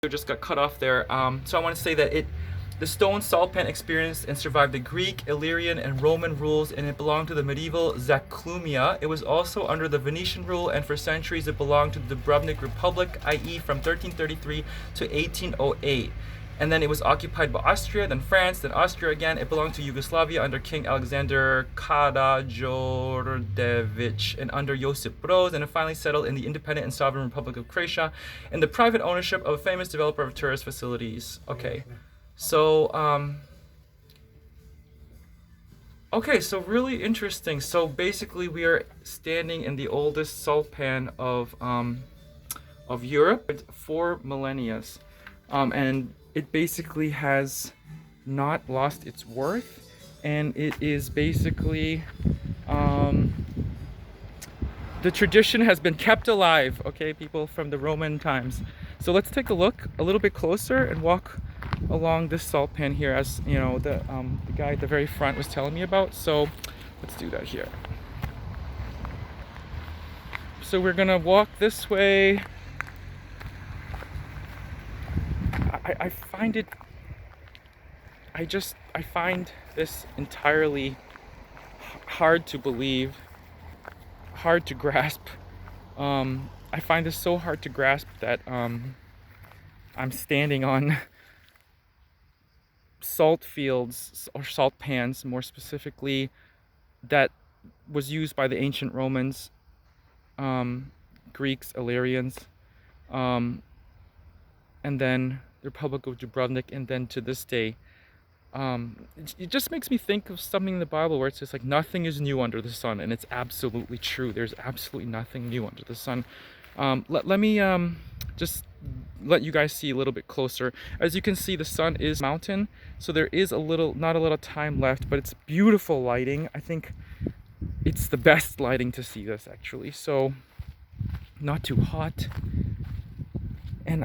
Just got cut off there. So I want to say that the stone salt pan experienced and survived the Greek, Illyrian, and Roman rules, and it belonged to the medieval Zaclumia. It was also under the Venetian rule, and for centuries it belonged to the Dubrovnik Republic, i.e. from 1333 to 1808. And then it was occupied by Austria, then France, then Austria again. It belonged to Yugoslavia under King Alexander Karađorđević and under Josip Broz, and it finally settled in the independent and sovereign Republic of Croatia in the private ownership of a famous developer of tourist facilities. Okay, so really interesting. So basically we are standing in the oldest salt pan of Europe, 4 millennia. And it basically has not lost its worth, and it is basically the tradition has been kept alive, okay, people, from the Roman times. So let's take a look a little bit closer and walk along this salt pan here, as you know, the guy at the very front was telling me about. So let's do that here. So we're gonna walk this way. I find this entirely hard to believe, hard to grasp. I find this so hard to grasp that I'm standing on salt fields, or salt pans more specifically, that was used by the ancient Romans, Greeks, Illyrians, and then the Republic of Dubrovnik, and then to this day. It just makes me think of something in the Bible where it says, like, nothing is new under the sun, and it's absolutely true. There's absolutely nothing new under the sun. Let me just let you guys see a little bit closer. As you can see, the sun is mountain, so there is not a little time left, but it's beautiful lighting. I think it's the best lighting to see this, actually. So not too hot, and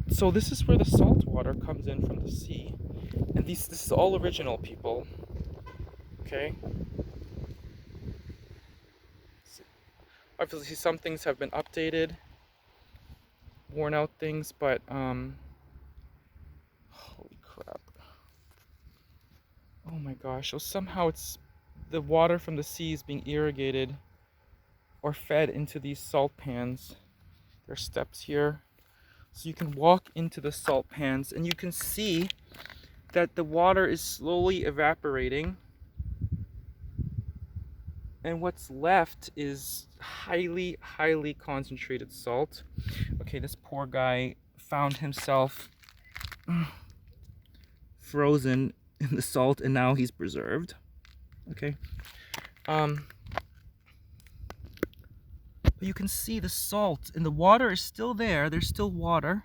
so this is where the salt water comes in from the sea, and this is all original, people. Okay. Obviously, some things have been updated, worn out things, but holy crap! Oh my gosh! So somehow it's the water from the sea is being irrigated or fed into these salt pans. There are steps here. So you can walk into the salt pans and you can see that the water is slowly evaporating, and what's left is highly concentrated salt. Okay, this poor guy found himself frozen in the salt, and now he's preserved. Okay. But you can see the salt, and the water is still there. There's still water.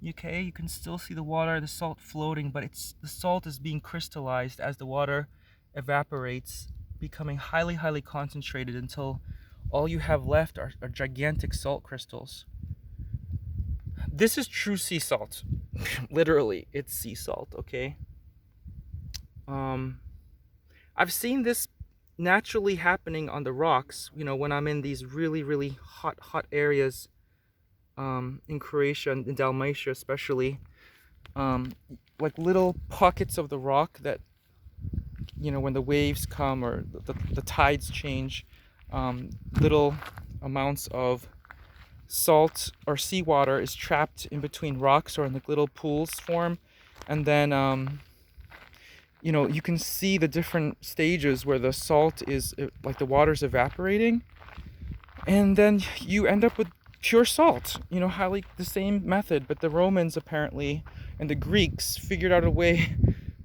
Okay, you can still see the water, the salt floating, but the salt is being crystallized as the water evaporates, becoming highly concentrated until all you have left are gigantic salt crystals. This is true sea salt. Literally, it's sea salt, okay? I've seen this naturally happening on the rocks, you know, when I'm in these really hot areas in Croatia and in Dalmatia especially, like little pockets of the rock that, you know, when the waves come or the tides change, little amounts of salt or seawater is trapped in between rocks, or in like little pools form, and then you know, you can see the different stages where the salt is, like, the water's evaporating, and then you end up with pure salt. You know, how, like, the same method, but the Romans apparently and the Greeks figured out a way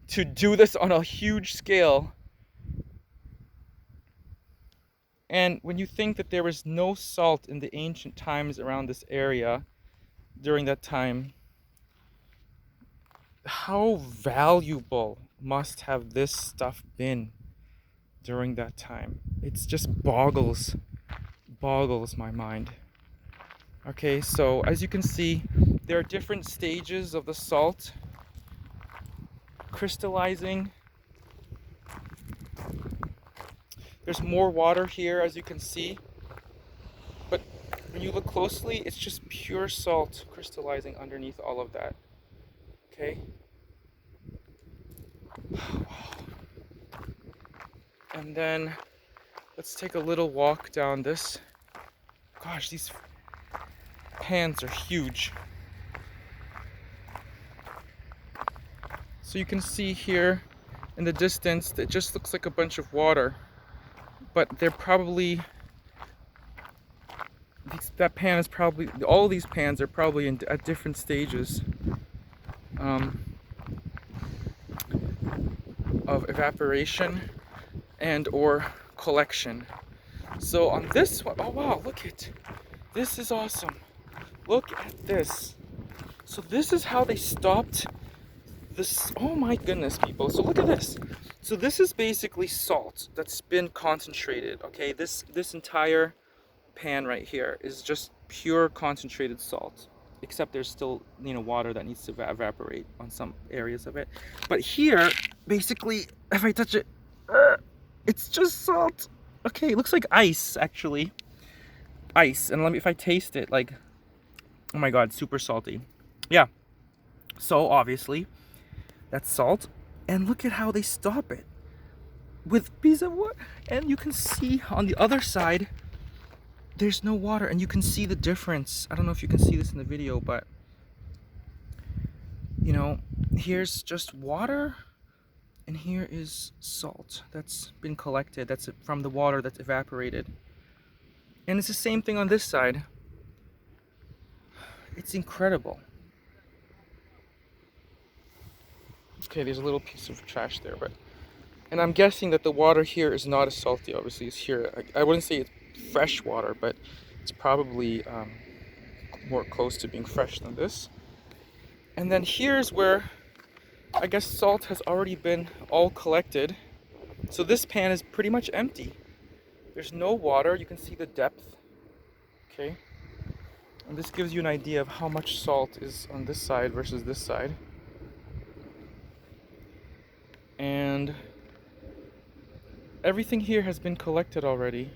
to do this on a huge scale. And when you think that there was no salt in the ancient times around this area during that time, how valuable must have this stuff been during that time? It's just boggles my mind. Okay, so as you can see, there are different stages of the salt crystallizing. There's more water here, as you can see, but when you look closely, it's just pure salt crystallizing underneath all of that. Okay? And then let's take a little walk down this. Gosh, these pans are huge. So you can see here in the distance, it just looks like a bunch of water. But they're probably, that pan is probably, all these pans are probably at different stages of evaporation and or collection. So on this one, oh wow, look at, this is awesome. Look at this. So this is how they stopped this, oh my goodness, people. So look at this. So this is basically salt that's been concentrated, okay? This entire pan right here is just pure concentrated salt, except there's still, you know, water that needs to evaporate on some areas of it. But here, basically, if I touch it, it's just salt. Okay, it looks like ice, actually. Ice. And let me, if I taste it, like, oh my god, super salty. Yeah. So obviously, that's salt. And look at how they stop it with piece of wood. And you can see on the other side, there's no water, and you can see the difference. I don't know if you can see this in the video, but you know, here's just water, and here is salt that's been collected. That's from the water that's evaporated. And it's the same thing on this side. It's incredible. Okay, there's a little piece of trash there, but, and I'm guessing that the water here is not as salty, obviously, as here. I wouldn't say it's fresh water, but it's probably more close to being fresh than this. And then here's where I guess salt has already been all collected. So this pan is pretty much empty. There's no water. You can see the depth. Okay. And this gives you an idea of how much salt is on this side versus this side. And everything here has been collected already.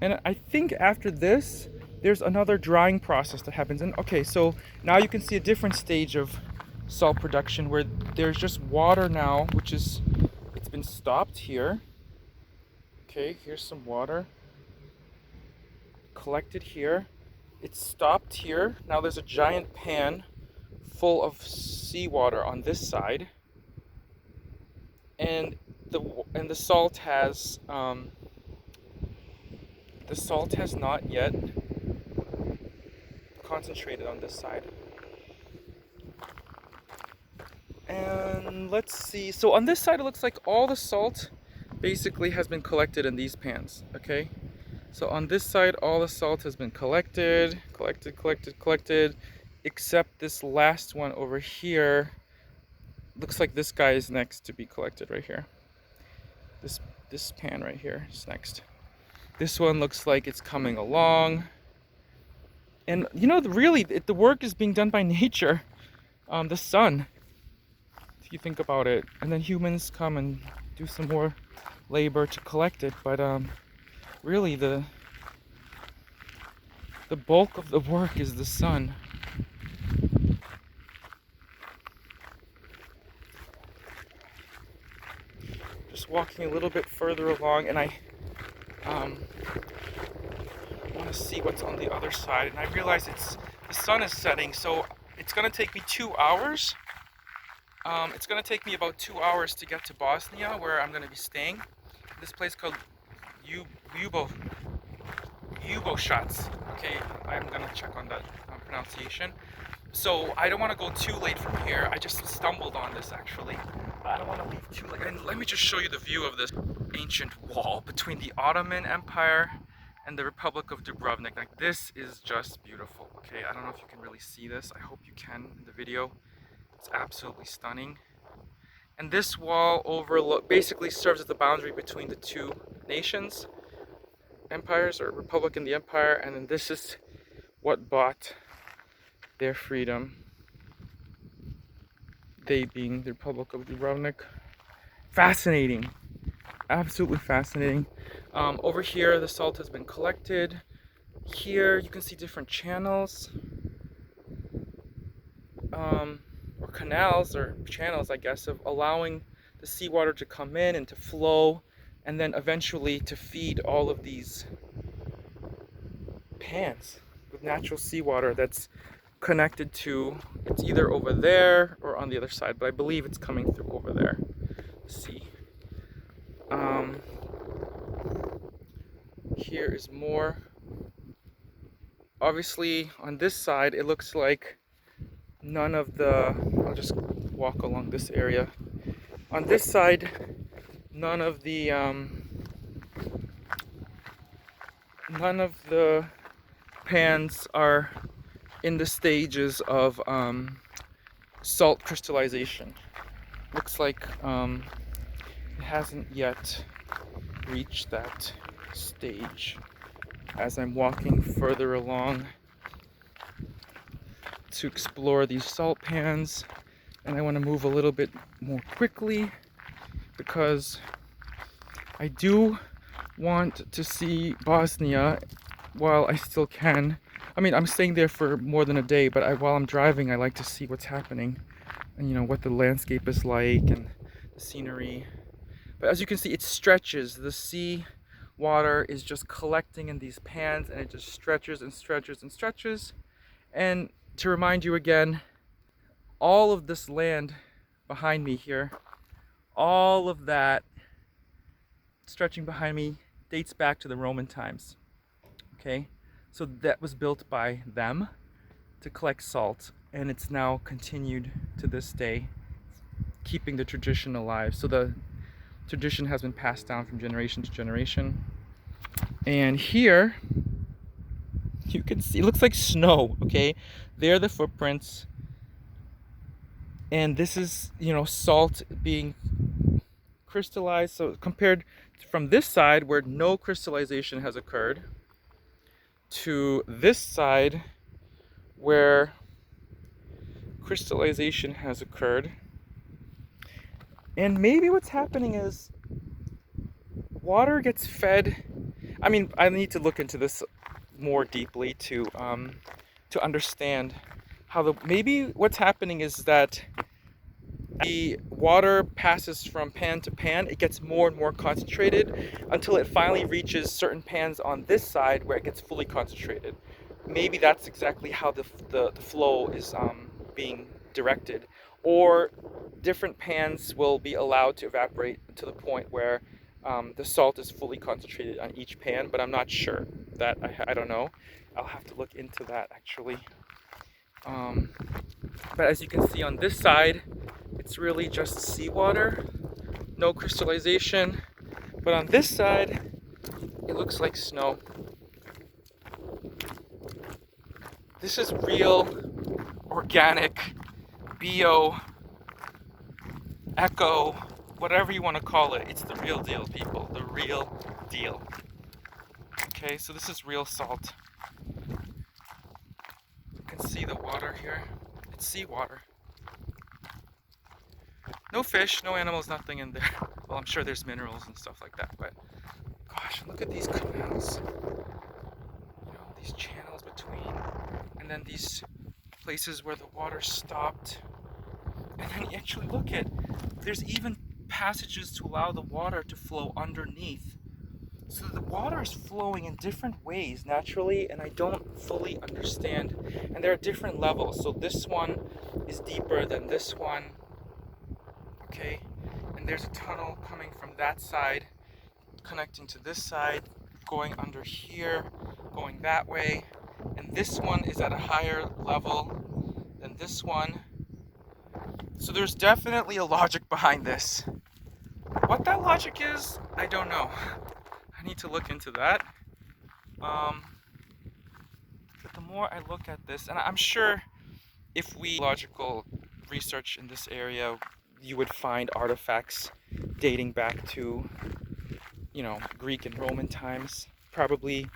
And I think after this, there's another drying process that happens. And okay, so now you can see a different stage of salt production where there's just water now, which is, it's been stopped here. Okay, here's some water collected here. It's stopped here. Now there's a giant pan full of seawater on this side. And the salt has not yet concentrated on this side. And let's see, so on this side it looks like all the salt basically has been collected in these pans, okay? So on this side all the salt has been collected, except this last one over here. Looks like this guy is next to be collected right here. This pan right here is next. This one looks like it's coming along. And you know, really, the work is being done by nature, the sun, if you think about it. And then humans come and do some more labor to collect it. But really, the bulk of the work is the sun. Just walking a little bit further along, and I want to see what's on the other side. And I realize the sun is setting, so it's going to take me 2 hours. It's going to take me about 2 hours to get to Bosnia, where I'm going to be staying. This place called Pelješac. Okay, I'm going to check on that pronunciation. So I don't want to go too late from here. I just stumbled on this actually. I don't want to leave too late. And let me just show you the view of this ancient wall between the Ottoman Empire and the Republic of Dubrovnik. Like, this is just beautiful. Okay, I don't know if you can really see this. I hope you can in the video. It's absolutely stunning. And this wall basically serves as the boundary between the two nations, empires, or Republic and the Empire. And then this is what bought their freedom, they being the Republic of Dubrovnik. Fascinating. Absolutely fascinating. Over here, the salt has been collected. Here, you can see different channels, or canals, or channels, I guess, of allowing the seawater to come in and to flow, and then eventually to feed all of these pans with natural seawater that's connected to, it's either over there or on the other side, but I believe it's coming through over there. See. Here is more. Obviously, on this side, it looks like none of the, I'll just walk along this area. On this side, none of the pans are in the stages of salt crystallization. Looks like it hasn't yet reached that stage. As I'm walking further along to explore these salt pans, and I want to move a little bit more quickly because I do want to see Bosnia while I still can. I mean, I'm staying there for more than a day, but while I'm driving, I like to see what's happening and, you know, what the landscape is like and the scenery. But as you can see, it stretches. The sea water is just collecting in these pans, and it just stretches and stretches and stretches. And to remind you again, all of this land behind me here, all of that stretching behind me dates back to the Roman times. Okay, so that was built by them to collect salt, and it's now continued to this day, keeping the tradition alive. So the tradition has been passed down from generation to generation. And here you can see, it looks like snow. Okay, there are the footprints, and this is, you know, salt being crystallized. So compared from this side where no crystallization has occurred to this side where crystallization has occurred. And maybe what's happening is water gets fed. I mean, I need to look into this more deeply to understand how maybe what's happening is that the water passes from pan to pan. It gets more and more concentrated until it finally reaches certain pans on this side where it gets fully concentrated. Maybe that's exactly how the flow is being directed. Or different pans will be allowed to evaporate to the point where the salt is fully concentrated on each pan, but I'm not sure. That I don't know. I'll have to look into that actually. But as you can see on this side, it's really just seawater, no crystallization. But on this side, it looks like snow. This is real, organic, bio, eco, whatever you want to call it. It's the real deal, people. The real deal. Okay, so this is real salt. You can see the water here. It's seawater. No fish, no animals, nothing in there. Well, I'm sure there's minerals and stuff like that, but gosh, look at these canals. You know, these channels between, and then these places where the water stopped. And then you actually look at, there's even passages to allow the water to flow underneath. So the water is flowing in different ways naturally, and I don't fully understand. And there are different levels. So this one is deeper than this one. Okay, and there's a tunnel coming from that side, connecting to this side, going under here, going that way. And this one is at a higher level than this one. So there's definitely a logic behind this. What that logic is, I don't know. I need to look into that. But the more I look at this, and I'm sure if we logical research in this area, you would find artifacts dating back to, you know, Greek and Roman times, probably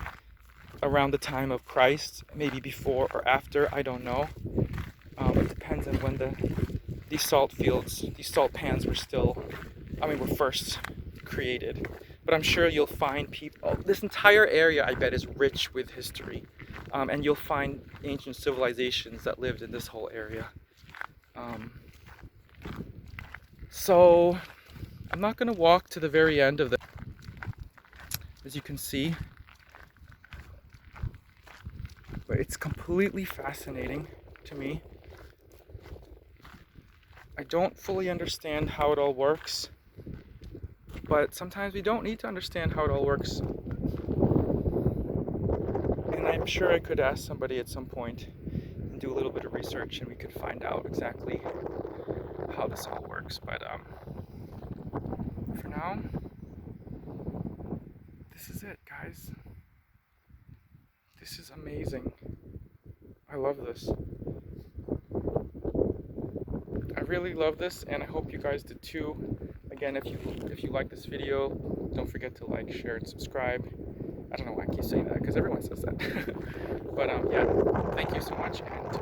around the time of Christ, maybe before or after, I don't know. It depends on when these salt fields, these salt pans were first created. But I'm sure you'll find people, this entire area I bet is rich with history. And you'll find ancient civilizations that lived in this whole area. So I'm not going to walk to the very end of the, as you can see, but it's completely fascinating to me. I don't fully understand how it all works, but sometimes we don't need to understand how it all works. And I'm sure I could ask somebody at some point and do a little bit of research and we could find out exactly how this all works. But for now, this is it, guys. This is amazing. I love this. I really love this, and I hope you guys did too. Again, if you like this video, don't forget to like, share, and subscribe. I don't know why I keep saying that, because everyone says that. But yeah, thank you so much, and